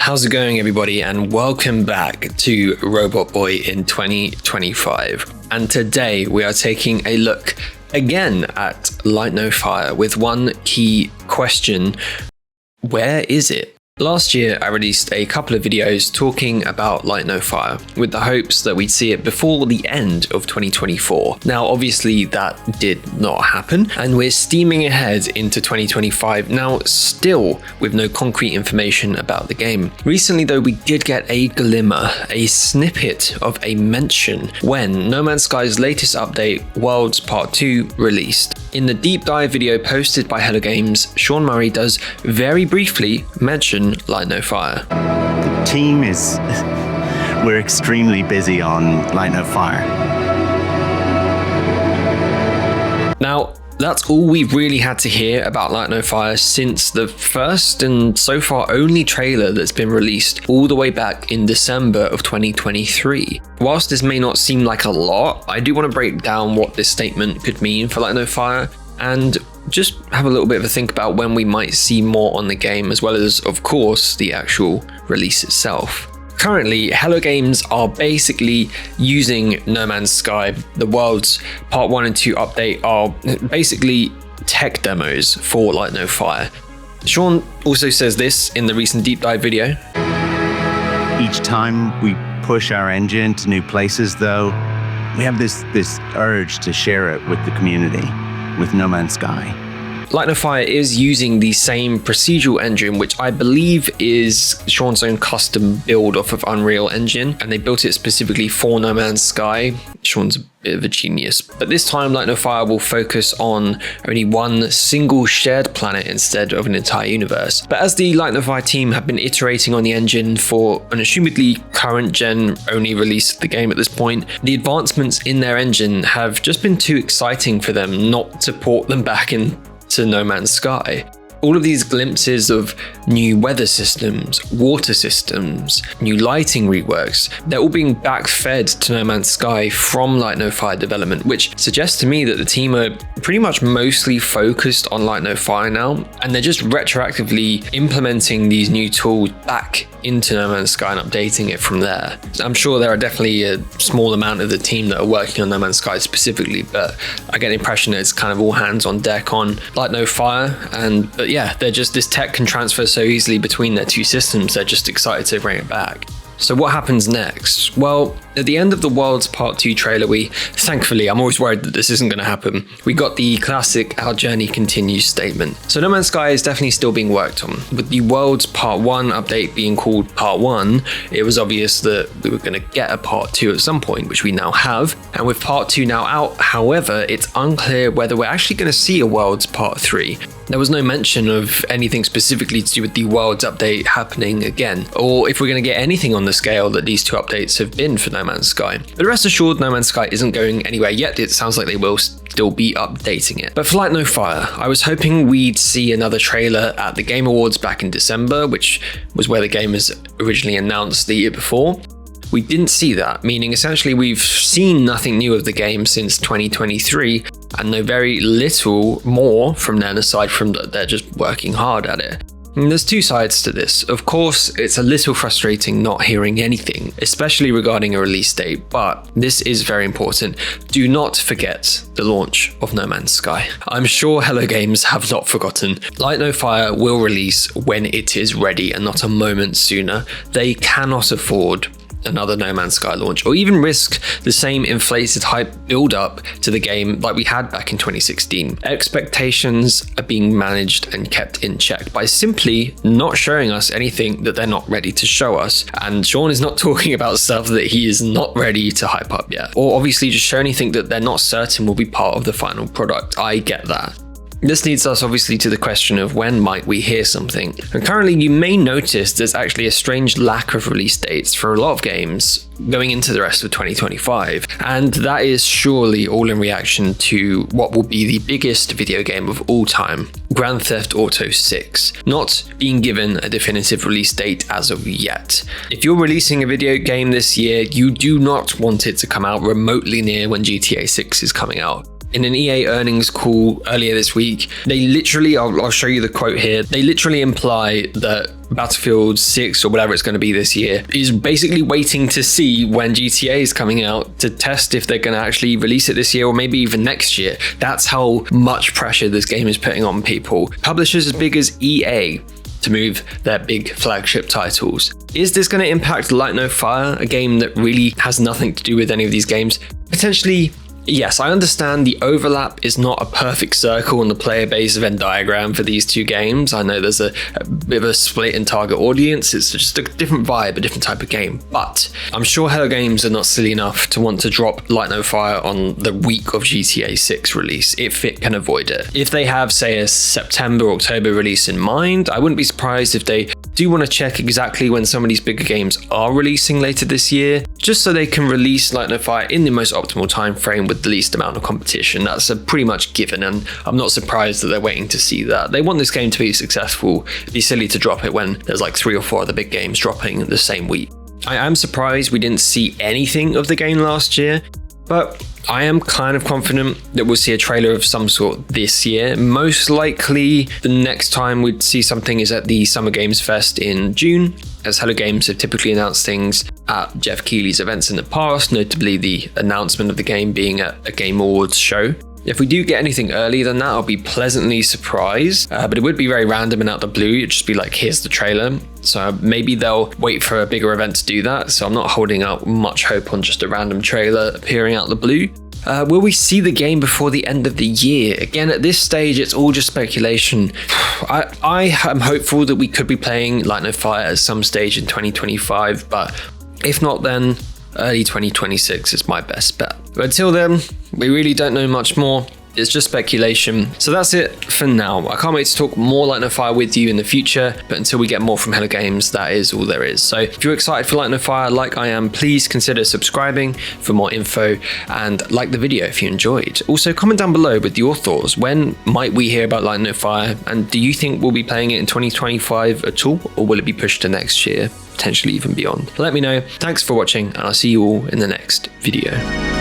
How's it going, everybody, and welcome back to ROBOTBOY in 2025. And today we are taking a look again at Light No Fire with one key question: where is it? Last year, I released a couple of videos talking about Light No Fire with the hopes that we'd see it before the end of 2024. Now, obviously that did not happen, and we're steaming ahead into 2025 now, still with no concrete information about the game. Recently though, we did get a glimmer, a snippet of a mention when No Man's Sky's latest update, Worlds Part 2, released. In the deep dive video posted by Hello Games, Sean Murray does very briefly mention Light No Fire. The team we're extremely busy on Light No Fire. Now, that's all we've really had to hear about Light No Fire since the first and so far only trailer that's been released all the way back in December of 2023. Whilst this may not seem like a lot, I do want to break down what this statement could mean for Light No Fire and just have a little bit of a think about when we might see more on the game, as well as, of course, the actual release itself. Currently, Hello Games are basically using No Man's Sky. The Worlds Part 1 and 2 update are basically tech demos for Light No Fire. Sean also says this in the recent deep dive video. Each time we push our engine to new places, though, we have this urge to share it with the community, with No Man's Sky. Light No Fire is using the same procedural engine, which I believe is Sean's own custom build off of Unreal Engine, and they built it specifically for No Man's Sky. Sean's a bit of a genius. But this time, Light No Fire will focus on only one single shared planet instead of an entire universe. But as the Light No Fire team have been iterating on the engine for an assumedly current gen only release of the game at this point, the advancements in their engine have just been too exciting for them not to port them back in to No Man's Sky. All of these glimpses of new weather systems, water systems, new lighting reworks, they're all being backfed to No Man's Sky from Light No Fire development, which suggests to me that the team are pretty much mostly focused on Light No Fire now, and they're just retroactively implementing these new tools back into No Man's Sky and updating it from there. I'm sure there are definitely a small amount of the team that are working on No Man's Sky specifically, but I get the impression that it's kind of all hands on deck on Light No Fire. But yeah, they're just, this tech can transfer so easily between their two systems, they're just excited to bring it back. So what happens next? Well, at the end of the Worlds Part 2 trailer, thankfully, I'm always worried that this isn't going to happen, we got the classic "Our journey continues" statement. So No Man's Sky is definitely still being worked on. With the Worlds Part 1 update being called Part 1, it was obvious that we were going to get a Part 2 at some point, which we now have. And with Part 2 now out, however, it's unclear whether we're actually going to see a Worlds Part 3. There was no mention of anything specifically to do with the Worlds update happening again, or if we're going to get anything on the scale that these two updates have been for No Man's Sky. But rest assured, No Man's Sky isn't going anywhere yet. It sounds like they will still be updating it. But for Light No Fire, I was hoping we'd see another trailer at the Game Awards back in December, which was where the game was originally announced the year before. We didn't see that, meaning essentially we've seen nothing new of the game since 2023 and know very little more from then, aside from that they're just working hard at it. And there's two sides to this. Of course, it's a little frustrating not hearing anything, especially regarding a release date, but this is very important. Do not forget the launch of No Man's Sky. I'm sure Hello Games have not forgotten. Light No Fire will release when it is ready and not a moment sooner. They cannot afford another No Man's Sky launch, or even risk the same inflated hype build up to the game like we had back in 2016. Expectations are being managed and kept in check by simply not showing us anything that they're not ready to show us. And Sean is not talking about stuff that he is not ready to hype up yet, or obviously just show anything that they're not certain will be part of the final product. I get that. This leads us obviously to the question of when might we hear something. And currently you may notice there's actually a strange lack of release dates for a lot of games going into the rest of 2025. And that is surely all in reaction to what will be the biggest video game of all time, Grand Theft Auto 6, not being given a definitive release date as of yet. If you're releasing a video game this year, you do not want it to come out remotely near when GTA 6 is coming out. In an EA earnings call earlier this week, they literally, I'll show you the quote here, they literally imply that Battlefield 6 or whatever it's going to be this year is basically waiting to see when GTA is coming out to test if they're going to actually release it this year or maybe even next year. That's how much pressure this game is putting on people. Publishers as big as EA to move their big flagship titles. Is this going to impact Light No Fire, a game that really has nothing to do with any of these games? Potentially, yes. I understand the overlap is not a perfect circle on the player base Venn diagram for these two games. I know there's a bit of a split in target audience. It's just a different vibe, a different type of game. But I'm sure Hello Games are not silly enough to want to drop Light No Fire on the week of GTA 6 release if it can avoid it. If they have, say, a September, October release in mind, I wouldn't be surprised if they do want to check exactly when some of these bigger games are releasing later this year, just so they can release Light No Fire in the most optimal time frame with the least amount of competition. That's a pretty much given, and I'm not surprised that they're waiting to see that. They want this game to be successful. It'd be silly to drop it when there's like 3 or 4 other big games dropping the same week. I am surprised we didn't see anything of the game last year, but I am kind of confident that we'll see a trailer of some sort this year. Most likely the next time we'd see something is at the Summer Games Fest in June, as Hello Games have typically announced things at Jeff Keighley's events in the past, notably the announcement of the game being at a Game Awards show. If we do get anything earlier than that, I'll be pleasantly surprised, but it would be very random and out the blue. It'd just be like, here's the trailer. So maybe they'll wait for a bigger event to do that. So I'm not holding out much hope on just a random trailer appearing out the blue. Will we see the game before the end of the year? Again, at this stage, it's all just speculation. I am hopeful that we could be playing Light No Fire at some stage in 2025, but if not, then early 2026 is my best bet. But until then, we really don't know much more. It's just speculation. So that's it for now. I can't wait to talk more Light No Fire with you in the future, but until we get more from Hello Games, that is all there is. So if you're excited for Light No Fire like I am, please consider subscribing for more info and like the video if you enjoyed. Also, comment down below with your thoughts. When might we hear about Light No Fire? And do you think we'll be playing it in 2025 at all? Or will it be pushed to next year? Potentially even beyond. Let me know. Thanks for watching, and I'll see you all in the next video.